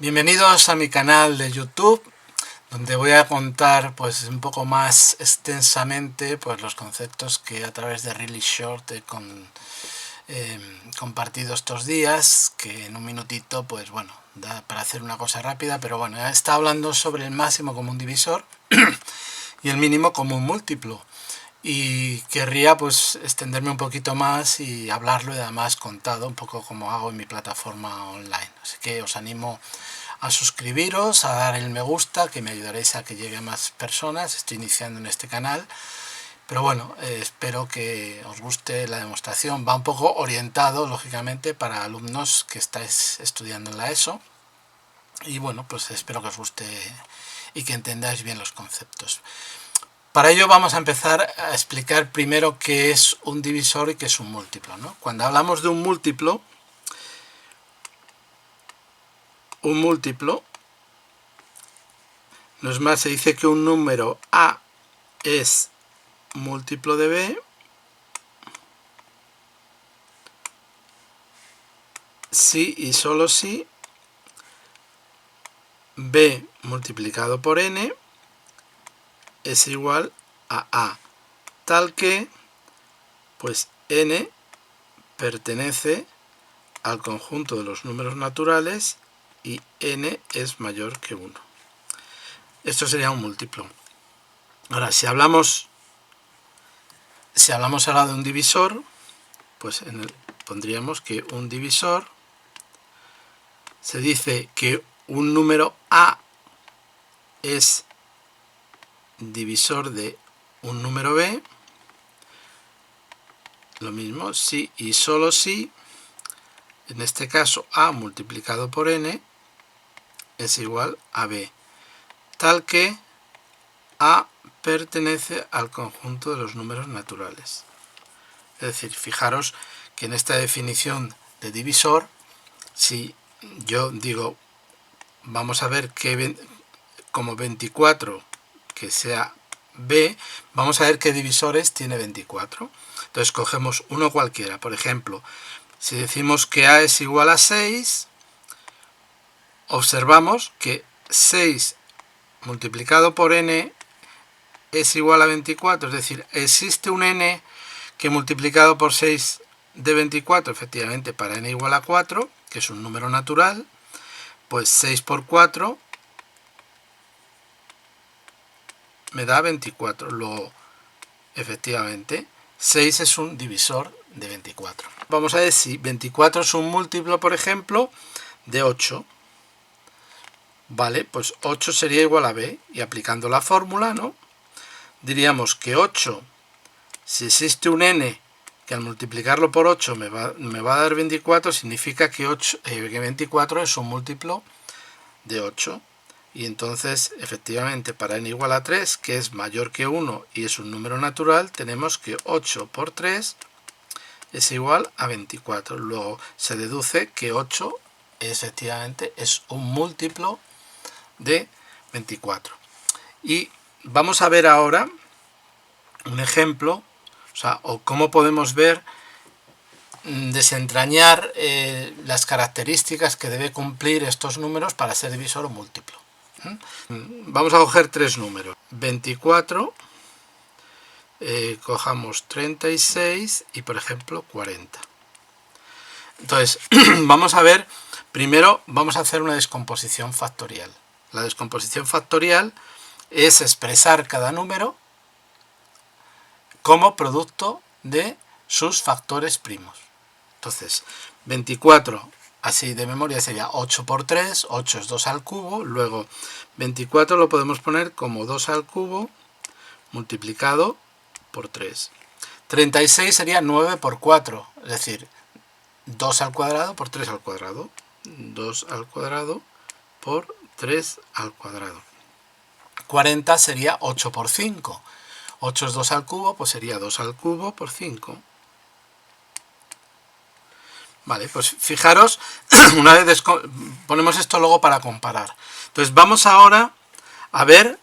Bienvenidos a mi canal de YouTube, donde voy a contar pues un poco más extensamente pues los conceptos que a través de Really Short he compartido estos días, que en un minutito pues bueno, da para hacer una cosa rápida, pero bueno, he estado hablando sobre el máximo común divisor y el mínimo común múltiplo. Y querría pues extenderme un poquito más y hablarlo y además contado un poco como hago en mi plataforma online. Así que os animo a suscribiros, a dar el me gusta, que me ayudaréis a que llegue a más personas. Estoy iniciando en este canal, pero bueno, espero que os guste la demostración. Va un poco orientado, lógicamente, para alumnos que estáis estudiando en la ESO. Y bueno, pues espero que os guste y que entendáis bien los conceptos. Para ello vamos a empezar a explicar primero qué es un divisor y qué es un múltiplo, ¿no? Cuando hablamos de un múltiplo no es más, se dice que un número A es múltiplo de B si y solo si B multiplicado por N es igual a A, tal que pues N pertenece al conjunto de los números naturales y N es mayor que 1. Esto sería un múltiplo. Ahora, si hablamos ahora de un divisor, pues pondríamos que un divisor se dice que un número A es divisor de un número B, lo mismo si y solo si, en este caso A multiplicado por N es igual a B, tal que A pertenece al conjunto de los números naturales. Es decir, fijaros que en esta definición de divisor, si yo digo, vamos a ver que como 24 que sea B, vamos a ver qué divisores tiene 24. Entonces cogemos uno cualquiera. Por ejemplo, si decimos que A es igual a 6, observamos que 6 multiplicado por N es igual a 24. Es decir, existe un N que multiplicado por 6 de 24, efectivamente para N igual a 4, que es un número natural, pues 6 por 4 me da 24. Luego, efectivamente, 6 es un divisor de 24. Vamos a ver si 24 es un múltiplo, por ejemplo, de 8. Vale, pues 8 sería igual a B. Y aplicando la fórmula, ¿no? Diríamos que 8, si existe un N que al multiplicarlo por 8 me va a dar 24, significa que 24 es un múltiplo de 8. Y entonces, efectivamente, para n igual a 3, que es mayor que 1 y es un número natural, tenemos que 8 por 3 es igual a 24. Luego se deduce que 8 efectivamente es un múltiplo de 24. Y vamos a ver ahora un ejemplo, o cómo podemos ver, desentrañar las características que debe cumplir estos números para ser divisor o múltiplo. Vamos a coger tres números. 24, cojamos 36 y por ejemplo 40. Entonces, vamos a ver, primero vamos a hacer una descomposición factorial. La descomposición factorial es expresar cada número como producto de sus factores primos. Entonces, 24, así de memoria, sería 8 por 3, 8 es 2 al cubo, luego 24 lo podemos poner como 2 al cubo multiplicado por 3. 36 sería 9 por 4, es decir, 2 al cuadrado por 3 al cuadrado. 2 al cuadrado por 3 al cuadrado. 40 sería 8 por 5. 8 es 2 al cubo, pues sería 2 al cubo por 5. Vale, pues fijaros, una vez ponemos esto luego para comparar. Entonces vamos ahora a ver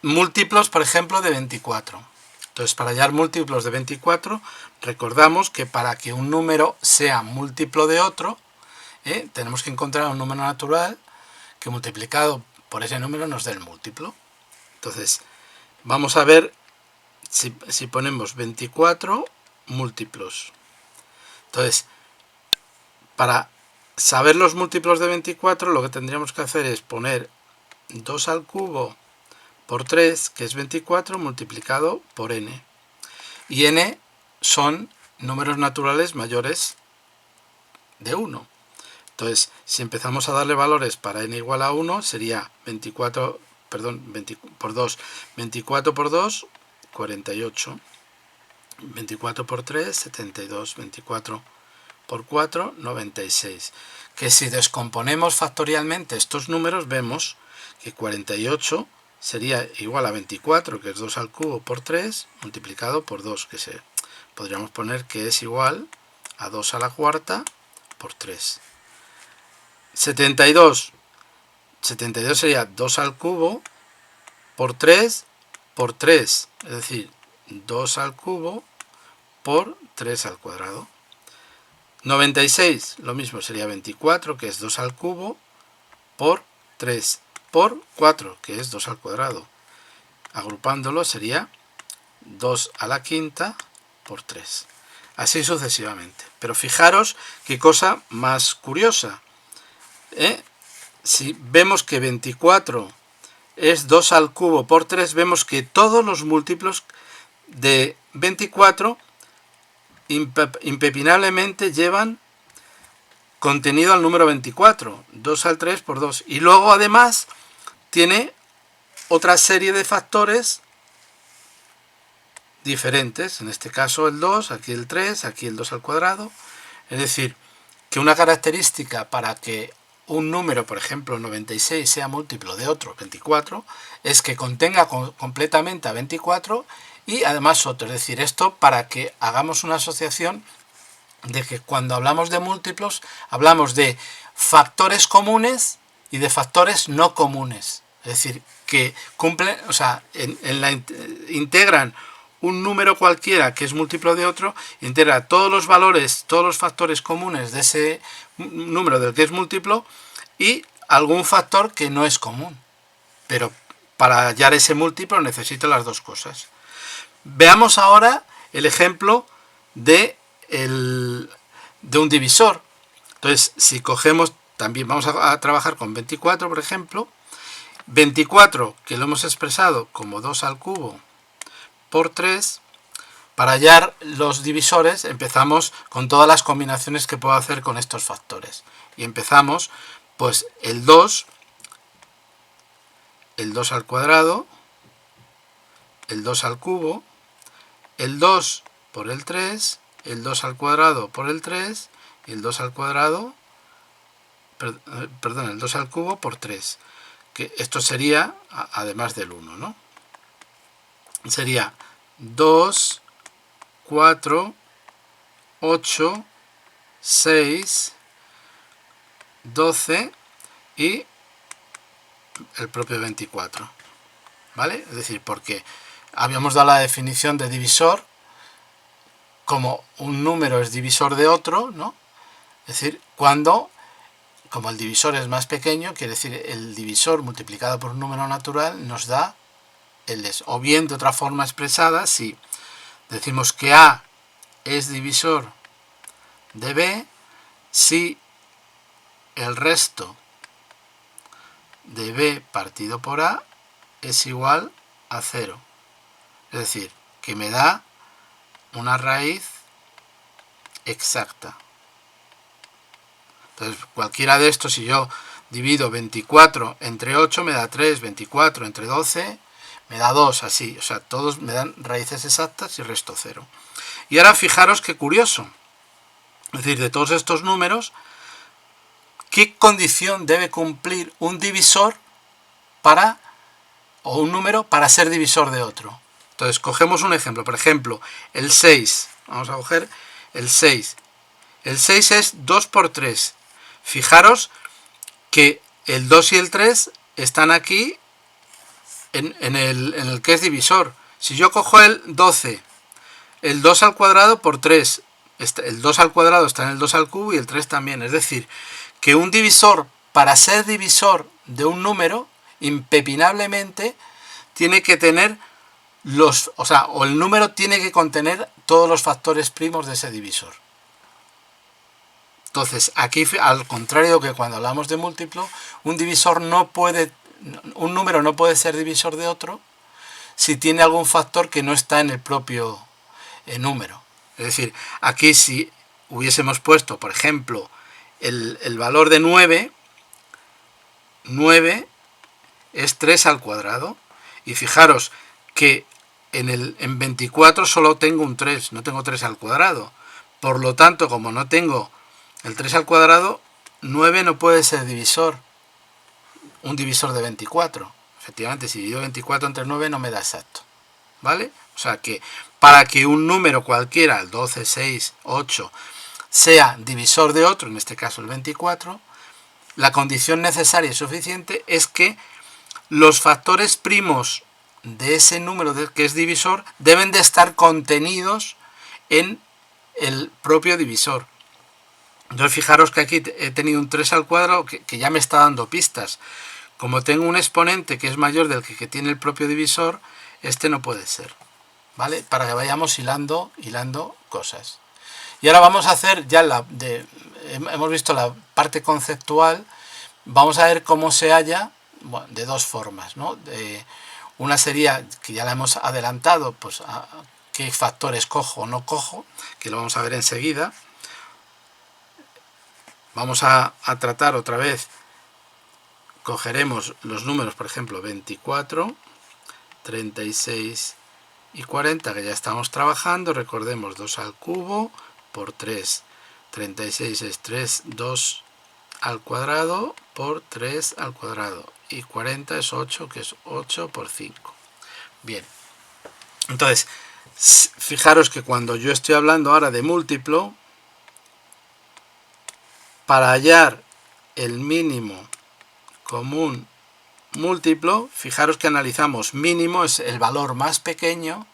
múltiplos, por ejemplo, de 24. Entonces, para hallar múltiplos de 24, recordamos que para que un número sea múltiplo de otro, tenemos que encontrar un número natural que multiplicado por ese número nos dé el múltiplo. Entonces, vamos a ver si ponemos 24 múltiplos. Entonces, para saber los múltiplos de 24, lo que tendríamos que hacer es poner 2 al cubo por 3, que es 24, multiplicado por n. Y n son números naturales mayores de 1. Entonces, si empezamos a darle valores para n igual a 1, sería 24 por 2, 24 por 2, 48, 24 por 3, 72, 24 por 4, 96. Que si descomponemos factorialmente estos números, vemos que 48 sería igual a 24, que es 2 al cubo por 3, multiplicado por 2, que podríamos poner que es igual a 2 a la cuarta por 3. 72 sería 2 al cubo por 3, es decir, 2 al cubo por 3 al cuadrado. 96, lo mismo, sería 24, que es 2 al cubo, por 3, por 4, que es 2 al cuadrado. Agrupándolo sería 2 a la quinta por 3. Así sucesivamente. Pero fijaros qué cosa más curiosa. Si vemos que 24 es 2 al cubo por 3, vemos que todos los múltiplos de 24 impepinablemente llevan contenido al número 24, 2 al 3 por 2. Y luego además tiene otra serie de factores diferentes, en este caso el 2, aquí el 3, aquí el 2 al cuadrado. Es decir, que una característica para que un número, por ejemplo 96, sea múltiplo de otro, 24, es que contenga completamente a 24 y además otro. Es decir, esto para que hagamos una asociación de que cuando hablamos de múltiplos, hablamos de factores comunes y de factores no comunes. Es decir, que cumplen, o sea, integran un número cualquiera que es múltiplo de otro, integra todos los valores, todos los factores comunes de ese número del que es múltiplo y algún factor que no es común. Pero para hallar ese múltiplo necesito las dos cosas. Veamos ahora el ejemplo de un divisor. Entonces, si cogemos, también vamos a trabajar con 24, por ejemplo. 24, que lo hemos expresado como 2 al cubo por 3, para hallar los divisores empezamos con todas las combinaciones que puedo hacer con estos factores. Y empezamos, pues, el 2 al cuadrado, el 2 al cubo, el 2 por el 3, el 2 al cuadrado por el 3, y el 2 al cuadrado, perdón, el 2 al cubo por 3. Que esto sería, además del 1, ¿no? Sería 2, 4, 8, 6, 12 y el propio 24. ¿Vale? Es decir, porque habíamos dado la definición de divisor como un número es divisor de otro, ¿no? Es decir, cuando, como el divisor es más pequeño, quiere decir el divisor multiplicado por un número natural nos da el des. O bien, de otra forma expresada, si decimos que A es divisor de B, si el resto de B partido por A es igual a 0. Es decir, que me da una raíz exacta. Entonces, cualquiera de estos, si yo divido 24 entre 8, me da 3, 24 entre 12, me da 2, así. O sea, todos me dan raíces exactas y resto 0. Y ahora fijaros qué curioso. Es decir, de todos estos números, ¿qué condición debe cumplir un divisor o un número para ser divisor de otro? Entonces, cogemos un ejemplo. Por ejemplo, el 6. Vamos a coger el 6. El 6 es 2 por 3. Fijaros que el 2 y el 3 están aquí en el que es divisor. Si yo cojo el 12, el 2 al cuadrado por 3, el 2 al cuadrado está en el 2 al cubo y el 3 también. Es decir, que un divisor, para ser divisor de un número, impepinablemente tiene que tener o el número tiene que contener todos los factores primos de ese divisor. Entonces, aquí, al contrario que cuando hablamos de múltiplo, un número no puede ser divisor de otro si tiene algún factor que no está en el propio número. Es decir, aquí si hubiésemos puesto, por ejemplo, el valor de 9 es 3 al cuadrado. Y fijaros que en 24 solo tengo un 3, no tengo 3 al cuadrado. Por lo tanto, como no tengo el 3 al cuadrado, 9 no puede ser un divisor de 24. Efectivamente, si divido 24 entre 9 no me da exacto. ¿Vale? O sea que para que un número cualquiera, el 12, 6, 8, sea divisor de otro, en este caso el 24, la condición necesaria y suficiente es que los factores primos de ese número que es divisor deben de estar contenidos en el propio divisor. Entonces fijaros que aquí he tenido un 3 al cuadrado que ya me está dando pistas. Como tengo un exponente que es mayor del que tiene el propio divisor, este no puede ser, ¿vale? Para que vayamos hilando cosas. Y ahora vamos a hacer ya hemos visto la parte conceptual, vamos a ver cómo se halla, bueno, de dos formas, ¿no? Una sería, que ya la hemos adelantado, pues qué factores cojo o no cojo, que lo vamos a ver enseguida. Vamos a tratar otra vez, cogeremos los números, por ejemplo, 24, 36 y 40, que ya estamos trabajando. Recordemos 2 al cubo por 3. 36 es 3, 2 al cuadrado por 3 al cuadrado. Y 40 es 8, que es 8 por 5. Bien. Entonces, fijaros que cuando yo estoy hablando ahora de múltiplo, para hallar el mínimo común múltiplo, fijaros que analizamos mínimo, es el valor más pequeño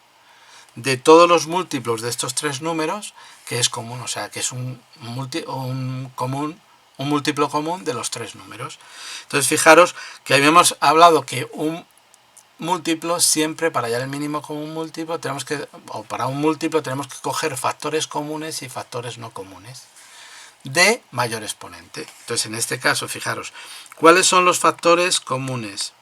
de todos los múltiplos de estos tres números, que es común, o sea, que es un múltiplo común de los tres números. Entonces fijaros que habíamos hablado que un múltiplo siempre, para hallar el mínimo común múltiplo, para un múltiplo tenemos que coger factores comunes y factores no comunes de mayor exponente. Entonces en este caso, fijaros, ¿cuáles son los factores comunes?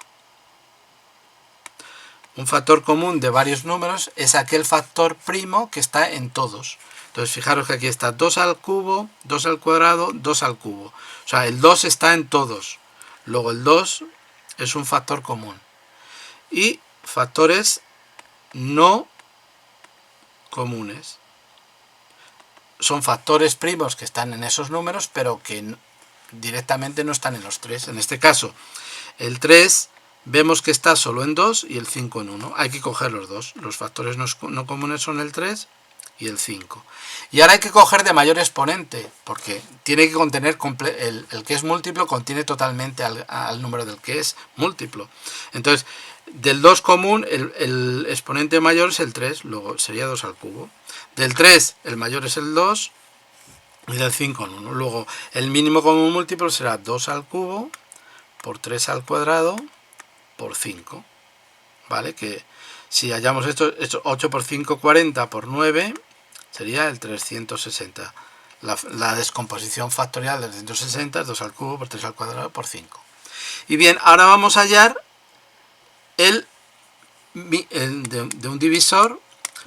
Un factor común de varios números es aquel factor primo que está en todos. Entonces fijaros que aquí está 2 al cubo, 2 al cuadrado, 2 al cubo. O sea, el 2 está en todos. Luego el 2 es un factor común. Y factores no comunes son factores primos que están en esos números, pero que directamente no están en los tres. En este caso, el 3 vemos que está solo en 2 y el 5 en 1. Hay que coger los dos. Los factores no comunes son el 3 y el 5. Y ahora hay que coger de mayor exponente, porque tiene que contener, el que es múltiplo contiene totalmente al número del que es múltiplo. Entonces, del 2 común, el exponente mayor es el 3, luego sería 2 al cubo. Del 3, el mayor es el 2, y del 5 en 1. Luego, el mínimo común múltiplo será 2 al cubo por 3 al cuadrado por 5. ¿Vale? Que si hallamos esto 8 por 5, 40 por 9, sería el 360. La descomposición factorial del 360 es 2 al cubo por 3 al cuadrado por 5. Y bien, ahora vamos a hallar de un divisor,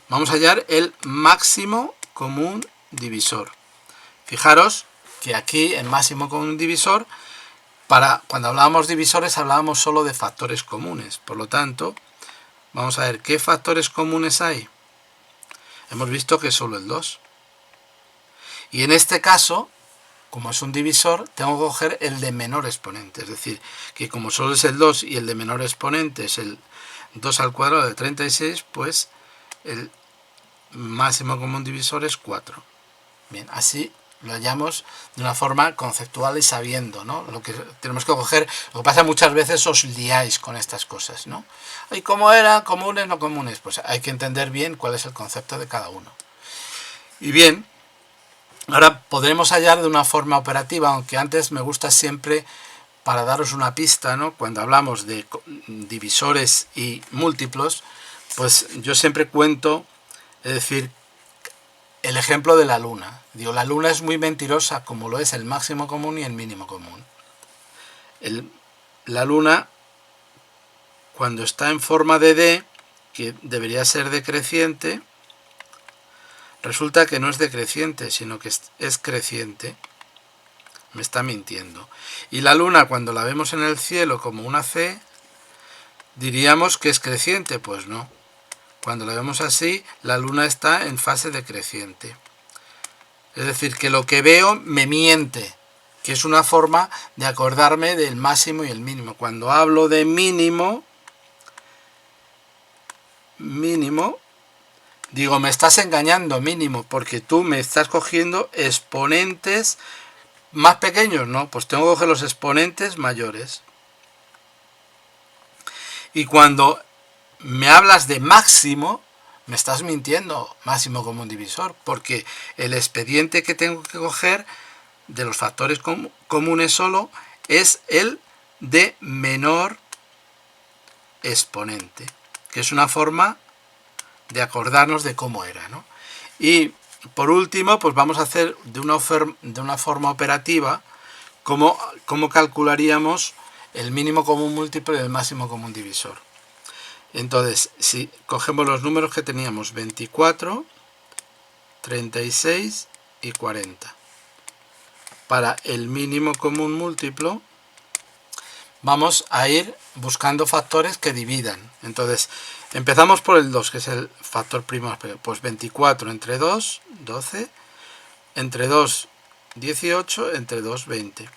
vamos a hallar el máximo común divisor. Fijaros que aquí el máximo común divisor, cuando hablábamos divisores hablábamos solo de factores comunes. Por lo tanto, vamos a ver qué factores comunes hay. Hemos visto que es solo el 2. Y en este caso, como es un divisor, tengo que coger el de menor exponente. Es decir, que como solo es el 2 y el de menor exponente es el 2 al cuadrado de 36, pues el máximo común divisor es 4. Bien, así lo hallamos de una forma conceptual y sabiendo, ¿no? Lo que tenemos que coger. Lo que pasa muchas veces os liáis con estas cosas, ¿no? ¿Y cómo eran comunes, no comunes? Pues hay que entender bien cuál es el concepto de cada uno. Y bien, Ahora podremos hallar de una forma operativa, aunque antes me gusta siempre, para daros una pista, ¿no? Cuando hablamos de divisores y múltiplos, pues yo siempre cuento, es decir, el ejemplo de la luna. Digo, la luna es muy mentirosa, como lo es el máximo común y el mínimo común. La luna, cuando está en forma de D, que debería ser decreciente, resulta que no es decreciente, sino que es creciente. Me está mintiendo. Y la luna, cuando la vemos en el cielo como una C, diríamos que es creciente. Pues no. Cuando la vemos así, la luna está en fase decreciente. Es decir, que lo que veo me miente, que es una forma de acordarme del máximo y el mínimo. Cuando hablo de mínimo, digo, me estás engañando, mínimo, porque tú me estás cogiendo exponentes más pequeños, ¿no? Pues tengo que coger los exponentes mayores. Y cuando me hablas de máximo, me estás mintiendo, máximo común divisor, porque el expediente que tengo que coger de los factores comunes solo es el de menor exponente, que es una forma de acordarnos de cómo era, ¿no? Y por último, pues vamos a hacer de una forma operativa cómo calcularíamos el mínimo común múltiplo y el máximo común divisor. Entonces, si cogemos los números que teníamos, 24, 36 y 40. Para el mínimo común múltiplo, vamos a ir buscando factores que dividan. Entonces, empezamos por el 2, que es el factor primo. Pues 24 entre 2, 12, entre 2, 18, entre 2, 20.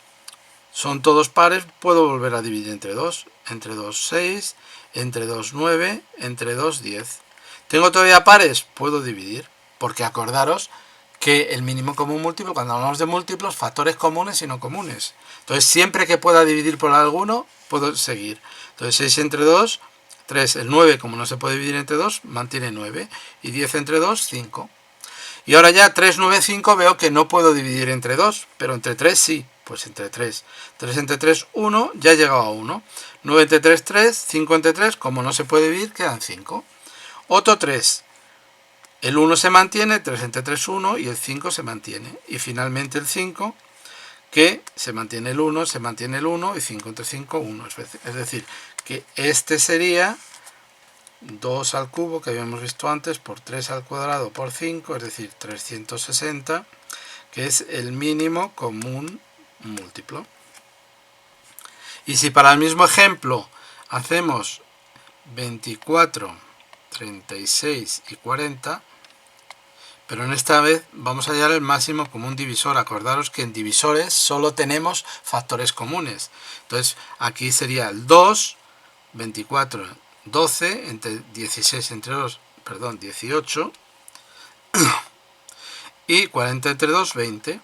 Son todos pares, puedo volver a dividir entre 2, entre 2, 6, entre 2, 9, entre 2, 10. ¿Tengo todavía pares? Puedo dividir, porque acordaros que el mínimo común múltiplo, cuando hablamos de múltiplos, factores comunes y no comunes. Entonces, siempre que pueda dividir por alguno, puedo seguir. Entonces, 6 entre 2, 3. El 9, como no se puede dividir entre 2, mantiene 9. Y 10 entre 2, 5. Y ahora ya 3, 9, 5 veo que no puedo dividir entre 2, pero entre 3 sí. Pues entre 3. 3 entre 3, 1, ya he llegado a 1. 9 entre 3, 3. 5 entre 3, como no se puede dividir, quedan 5. Otro 3. El 1 se mantiene, 3 entre 3, 1, y el 5 se mantiene. Y finalmente el 5, que se mantiene el 1, se mantiene el 1, y 5 entre 5, 1. Es decir, que este sería 2 al cubo, que habíamos visto antes, por 3 al cuadrado por 5, es decir, 360, que es el mínimo común múltiplo. Y si para el mismo ejemplo hacemos 24, 36 y 40, pero en esta vez vamos a hallar el máximo común divisor. Acordaros que en divisores solo tenemos factores comunes. Entonces aquí sería el 2, 24, 12, entre 16 entre 2, perdón, 18, y 40 entre 2, 20.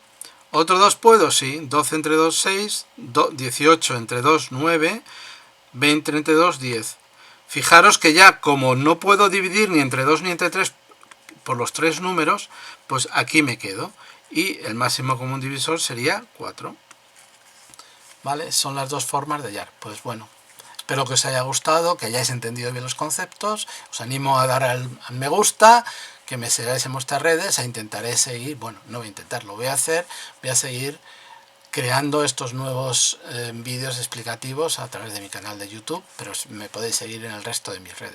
¿Otro 2 puedo? Sí. 12 entre 2, 6. 18 entre 2, 9. 20 entre 2, 10. Fijaros que ya como no puedo dividir ni entre 2 ni entre 3 por los tres números, pues aquí me quedo. Y el máximo común divisor sería 4. ¿Vale? Son las dos formas de hallar. Pues bueno, espero que os haya gustado, que hayáis entendido bien los conceptos. Os animo a dar al me gusta, que me sigáis en vuestras redes, intentaré seguir, bueno, no voy a intentar, lo voy a hacer, voy a seguir creando estos nuevos vídeos explicativos a través de mi canal de YouTube, pero me podéis seguir en el resto de mis redes.